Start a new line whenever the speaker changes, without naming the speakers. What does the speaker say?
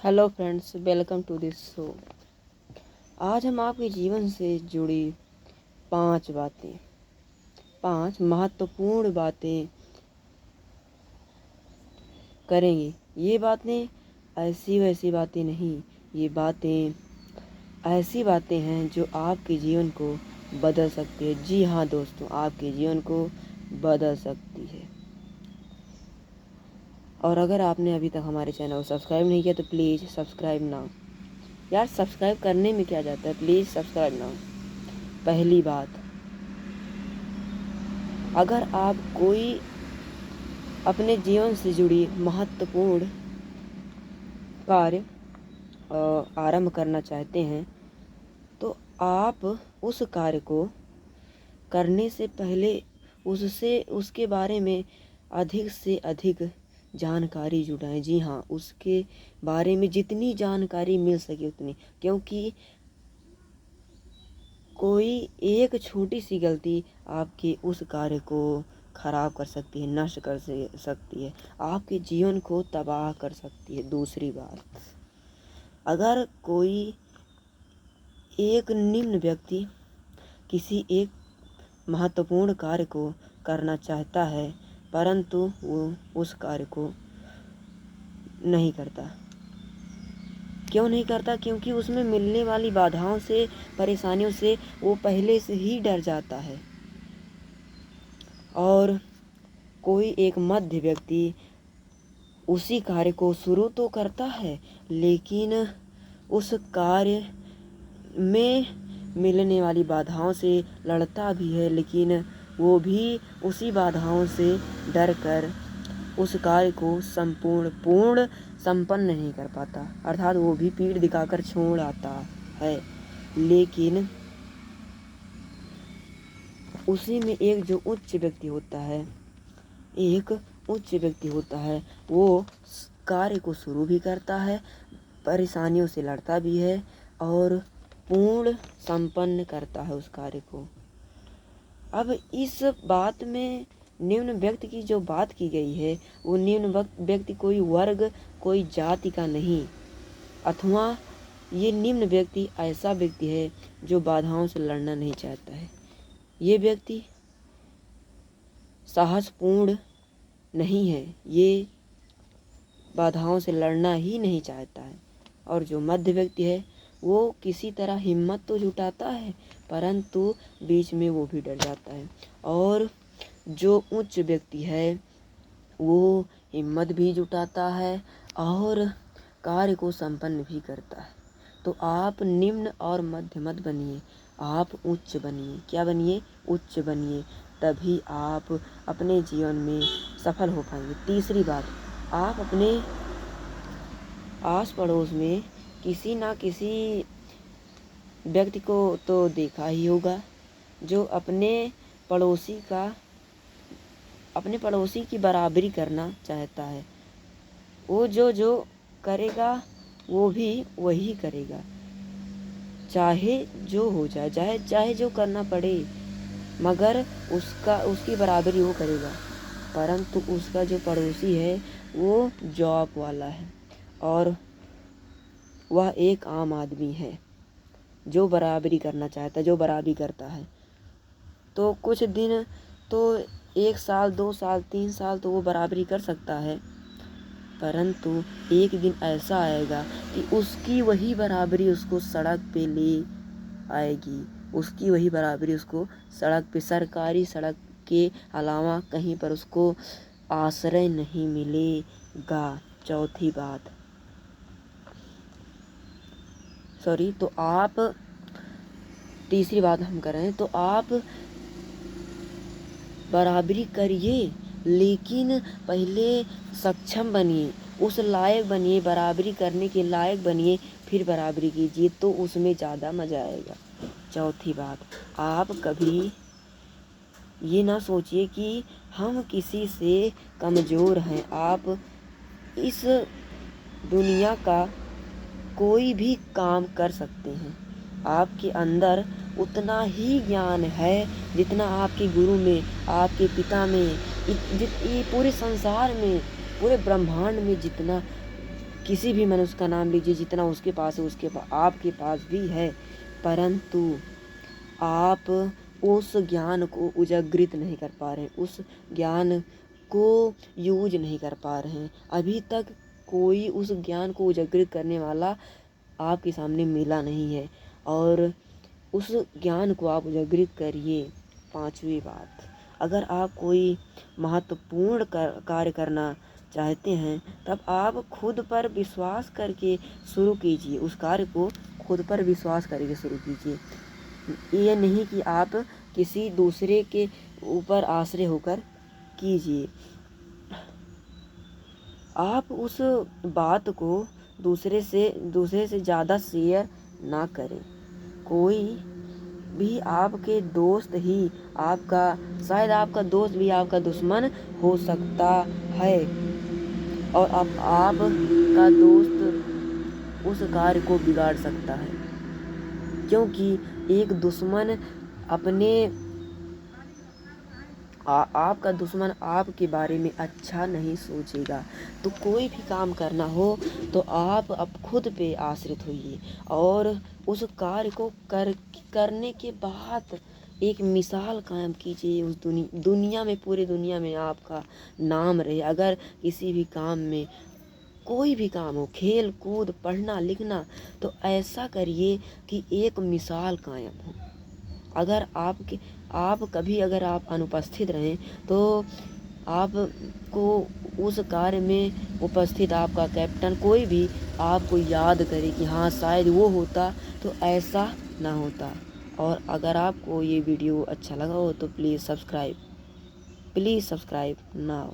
Hello friends, welcome to this show. आज हम आपके जीवन से जुड़ी पांच महत्वपूर्ण बातें करेंगे। ये बातें ऐसी वैसी बातें नहीं, ये बातें ऐसी बातें हैं जो आपके जीवन को बदल सकती है। जी हाँ दोस्तों, आपके जीवन को बदल सकती है। और अगर आपने अभी तक हमारे चैनल को सब्सक्राइब नहीं किया तो प्लीज़ सब्सक्राइब नाउ। यार, सब्सक्राइब करने में क्या जाता है, प्लीज़ सब्सक्राइब नाउ। पहली बात, अगर आप कोई अपने जीवन से जुड़ी महत्वपूर्ण कार्य आरंभ करना चाहते हैं तो आप उस कार्य को करने से पहले उसके बारे में अधिक से अधिक जानकारी जुटाएं। जी हाँ, उसके बारे में जितनी जानकारी मिल सके उतनी, क्योंकि कोई एक छोटी सी गलती आपके उस कार्य को खराब कर सकती है, नष्ट कर सकती है, आपके जीवन को तबाह कर सकती है। दूसरी बात, अगर कोई एक निम्न व्यक्ति किसी एक महत्वपूर्ण कार्य को करना चाहता है परंतु वो उस कार्य को नहीं करता, क्यों नहीं करता? क्योंकि उसमें मिलने वाली बाधाओं से, परेशानियों से वो पहले से ही डर जाता है। और कोई एक मध्य व्यक्ति उसी कार्य को शुरू तो करता है लेकिन उस कार्य में मिलने वाली बाधाओं से लड़ता भी है, लेकिन वो भी उसी बाधाओं से डर कर उस कार्य को संपन्न नहीं कर पाता, अर्थात वो भी पीठ दिखाकर छोड़ आता है। लेकिन उसी में एक जो उच्च व्यक्ति होता है वो कार्य को शुरू भी करता है, परेशानियों से लड़ता भी है और पूर्ण संपन्न करता है उस कार्य को। अब इस बात में निम्न व्यक्ति की जो बात की गई है वो निम्न व्यक्ति कोई वर्ग, कोई जाति का नहीं, अथवा ये निम्न व्यक्ति ऐसा व्यक्ति है जो बाधाओं से लड़ना नहीं चाहता है। ये व्यक्ति साहसपूर्ण नहीं है, ये बाधाओं से लड़ना ही नहीं चाहता है। और जो मध्य व्यक्ति है वो किसी तरह हिम्मत तो जुटाता है परंतु बीच में वो भी डर जाता है। और जो उच्च व्यक्ति है वो हिम्मत भी जुटाता है और कार्य को संपन्न भी करता है। तो आप निम्न और मध्य मत बनिए, आप उच्च बनिए। क्या बनिए? उच्च बनिए, तभी आप अपने जीवन में सफल हो पाएंगे। तीसरी बात, आप अपने आस पड़ोस में किसी ना किसी व्यक्ति को तो देखा ही होगा जो अपने पड़ोसी की बराबरी करना चाहता है। वो जो करेगा वो भी वही करेगा, चाहे जो हो जाए, चाहे जो करना पड़े, मगर उसकी बराबरी वो करेगा। परंतु उसका जो पड़ोसी है वो जॉब वाला है और वह एक आम आदमी है जो बराबरी करना चाहता है, जो बराबरी करता है। तो कुछ दिन तो 1 साल, 2 साल, 3 साल तो वो बराबरी कर सकता है, परंतु एक दिन ऐसा आएगा कि उसकी वही बराबरी उसको सड़क पे ले आएगी। उसकी वही बराबरी उसको सड़क पे, सरकारी सड़क के अलावा कहीं पर उसको आश्रय नहीं मिलेगा। चौथी बात, तो आप तीसरी बात हम कर रहे हैं, तो आप बराबरी करिए लेकिन पहले सक्षम बनिए, उस लायक बनिए, बराबरी करने के लायक बनिए, फिर बराबरी कीजिए तो उसमें ज़्यादा मज़ा आएगा। चौथी बात, आप कभी ये ना सोचिए कि हम किसी से कमज़ोर हैं। आप इस दुनिया का कोई भी काम कर सकते हैं। आपके अंदर उतना ही ज्ञान है जितना आपके गुरु में, आपके पिता में, पूरे संसार में, पूरे ब्रह्मांड में जितना किसी भी मनुष्य का नाम लीजिए, जितना उसके पास है उसके पास आपके पास भी है, परंतु आप उस ज्ञान को उजागृत नहीं कर पा रहे हैं, उस ज्ञान को यूज नहीं कर पा रहे हैं। अभी तक कोई उस ज्ञान को उजागृत करने वाला आपके सामने मिला नहीं है, और उस ज्ञान को आप उजागृत करिए। पांचवी बात, अगर आप कोई महत्वपूर्ण कार्य करना चाहते हैं, तब आप खुद पर विश्वास करके शुरू कीजिए। उस कार्य को खुद पर विश्वास करके शुरू कीजिए। ये नहीं कि आप किसी दूसरे के ऊपर आश्रय होकर कीजिए। आप उस बात को दूसरे से ज़्यादा शेयर ना करें। कोई भी आपके दोस्त ही आपका, शायद आपका दोस्त भी आपका दुश्मन हो सकता है, और अब आपका दोस्त उस कार्य को बिगाड़ सकता है, क्योंकि एक दुश्मन अपने आपका दुश्मन आपके बारे में अच्छा नहीं सोचेगा। तो कोई भी काम करना हो तो आप अब खुद पे आश्रित होइए, और उस कार्य को करने के बाद एक मिसाल कायम कीजिए। उस दुनिया में, पूरी दुनिया में आपका नाम रहे। अगर किसी भी काम में, कोई भी काम हो, खेल कूद, पढ़ना लिखना, तो ऐसा करिए कि एक मिसाल कायम हो। अगर आप कभी अगर आप अनुपस्थित रहें, तो आपको उस कार्य में उपस्थित आपका कैप्टन कोई भी आपको याद करे कि हाँ शायद वो होता तो ऐसा ना होता। और अगर आपको ये वीडियो अच्छा लगा हो तो प्लीज़ सब्सक्राइब नाउ।